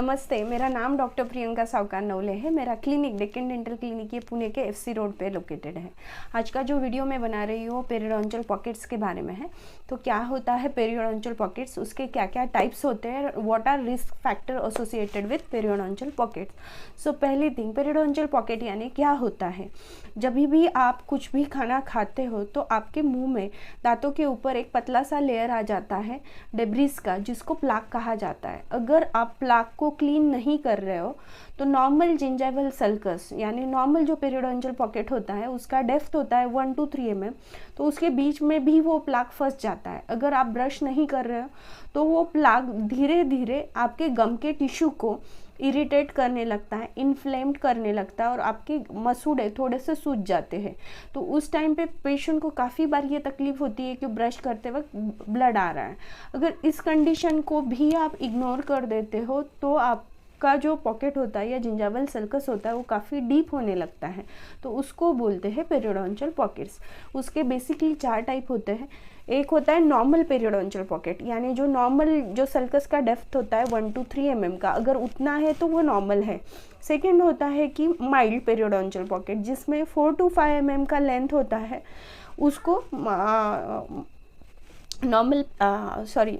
नमस्ते, मेरा नाम डॉक्टर प्रियंका सावकार नवले है। मेरा क्लिनिक डेक्कन डेंटल क्लिनिक ये पुणे के एफसी रोड पे लोकेटेड है। आज का जो वीडियो मैं बना रही हूँ पेरियोडोंटल पॉकेट्स के बारे में है। तो क्या होता है पेरियोडोंटल पॉकेट्स, उसके क्या क्या टाइप्स होते हैं, what are risk factor associated with periodontal pockets. So पहली थिंग, पेरियोडोंटल पॉकेट यानी क्या होता है। जब भी आप कुछ भी खाना खाते हो तो आपके मुंह में दांतों के ऊपर एक पतला सा लेयर आ जाता है डेब्रिस का, जिसको प्लाक कहा जाता है। अगर आप प्लाक को क्लीन नहीं कर रहे हो तो नॉर्मल जिंजाइवल सल्कस यानी नॉर्मल जो पेरियोडोंटल पॉकेट होता है उसका डेप्थ होता है 1 to 3 mm, तो उसके बीच में भी वो प्लाक फंस जाता है। अगर आप ब्रश नहीं कर रहे हो तो वो प्लाक धीरे धीरे आपके गम के टिश्यू को इरिटेट करने लगता है, इन्फ्लेम्ड करने लगता है और आपके मसूड़े थोड़े से सूज जाते हैं। तो उस टाइम पे पेशेंट को काफ़ी बार ये तकलीफ होती है कि ब्रश करते वक्त ब्लड आ रहा है। अगर इस कंडीशन को भी आप इग्नोर कर देते हो तो आपका जो पॉकेट होता है या जिंजाइवल सल्कस होता है वो काफ़ी डीप होने लगता है, तो उसको बोलते हैं पेरियोडोंटल पॉकेट्स। उसके बेसिकली 4 टाइप होते हैं। एक होता है नॉर्मल पेरियोडोंटल पॉकेट, यानी जो नॉर्मल जो सल्कस का डेप्थ होता है 1 to 3 mm का, अगर उतना है तो वो नॉर्मल है। सेकेंड होता है कि माइल्ड पेरियोडोंटल पॉकेट, जिसमें 4 to 5 mm का लेंथ होता है, उसको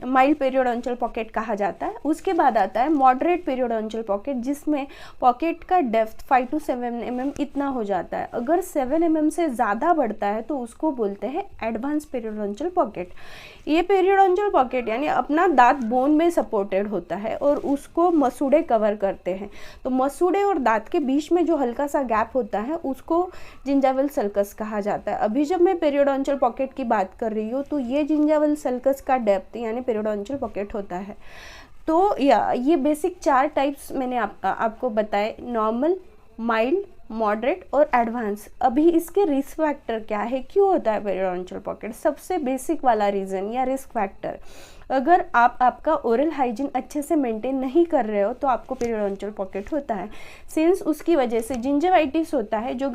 माइल्ड पेरियोडोंटल पॉकेट कहा जाता है। उसके बाद आता है मॉडरेट पेरियोडोंटल पॉकेट, जिसमें पॉकेट का डेप्थ 5 to 7 mm इतना हो जाता है। अगर 7 mm से ज़्यादा बढ़ता है तो उसको बोलते हैं एडवांस पेरियोडोंटल पॉकेट। ये पेरियोडोंटल पॉकेट यानी अपना दांत बोन में सपोर्टेड होता है और उसको मसूड़े कवर करते हैं। तो मसूड़े और दांत के बीच में जो हल्का सा गैप होता है उसको जिंजाइवल सल्कस कहा जाता है। अभी जब मैं पेरियोडोंटल पॉकेट की बात कर रही हूँ तो ये जिंजाइवल सल्कस का डेप्थ यानी पेरियोडोंटल पॉकेट होता है। तो ये बेसिक 4 टाइप्स मैंने आपको बताए, नॉर्मल, माइल्ड, मॉडरेट और एडवांस। अभी इसके रिस्क फैक्टर क्या है, क्यों होता है पेरियोडोंटल पॉकेट। सबसे बेसिक वाला रीज़न या रिस्क फैक्टर, अगर आप आपका ओरल हाइजीन अच्छे से मेंटेन नहीं कर रहे हो तो आपको पेरियोडोंटल पॉकेट होता है। सिंस उसकी वजह से जिंजिवाइटिस होता है, जो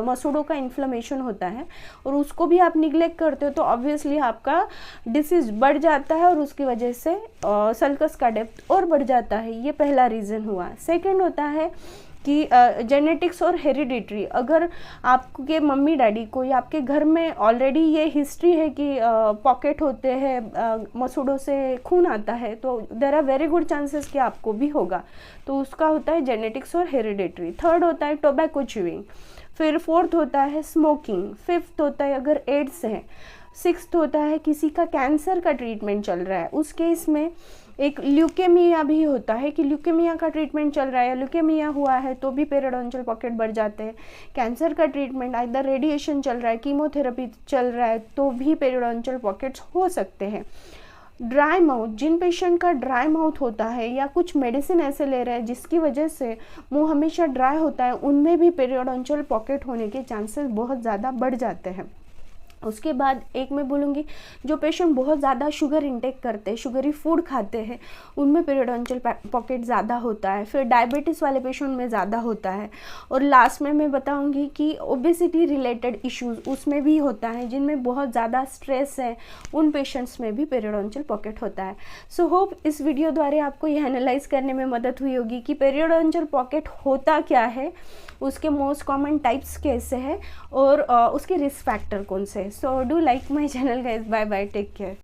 मसूड़ों का इन्फ्लेमेशन होता है, और उसको भी आप निगलेक्ट करते हो तो ऑब्वियसली आपका डिसीज बढ़ जाता है और उसकी वजह से सल्कस का डेप्थ और बढ़ जाता है। ये पहला रीज़न हुआ। सेकेंड होता है कि जेनेटिक्स और हेरिडिटरी। अगर आपके मम्मी डैडी को या आपके घर में ऑलरेडी ये हिस्ट्री है कि पॉकेट होते हैं, मसूड़ों से खून आता है, तो there are very good chances कि आपको भी होगा। तो उसका होता है जेनेटिक्स और हेरिडिटरी। थर्ड होता है टोबैको च्यूइंग। फिर फोर्थ होता है स्मोकिंग। फिफ्थ होता है अगर एड्स है। सिक्स्थ होता है किसी का कैंसर का ट्रीटमेंट चल रहा है, उस केस में एक ल्यूकेमिया भी होता है कि ल्यूकेमिया का ट्रीटमेंट चल रहा है या ल्यूकेमिया हुआ है तो भी पेरियोडोंटल पॉकेट बढ़ जाते हैं। कैंसर का ट्रीटमेंट आइदर रेडिएशन चल रहा है, कीमोथेरेपी चल रहा है, तो भी पेरियोडोंटल पॉकेट्स हो सकते हैं। ड्राई माउथ, जिन पेशेंट का ड्राई माउथ होता है या कुछ मेडिसिन ऐसे ले रहे हैं जिसकी वजह से मुंह हमेशा ड्राई होता है, उनमें भी पेरियोडोंटल पॉकेट होने के चांसेस बहुत ज़्यादा बढ़ जाते हैं। उसके बाद एक मैं बोलूँगी, जो पेशेंट बहुत ज़्यादा शुगर इंटेक करते हैं, शुगरी फूड खाते हैं, उनमें पेरियोडोंटल पॉकेट ज़्यादा होता है। फिर डायबिटीज़ वाले पेशेंट में ज़्यादा होता है। और लास्ट में मैं बताऊँगी कि ओबेसिटी रिलेटेड इश्यूज़ उसमें भी होता है, जिनमें बहुत ज़्यादा स्ट्रेस है, उन पेशेंट्स में भी पेरियोडोंटल पॉकेट होता है। सो होप इस वीडियो द्वारा आपको यह एनालाइज करने में मदद हुई होगी कि पेरियोडोंटल पॉकेट होता क्या है, उसके मोस्ट कॉमन टाइप्स कैसे हैं और उसके रिस्क फैक्टर कौन से हैं। So do like my channel guys. Bye bye. Take care.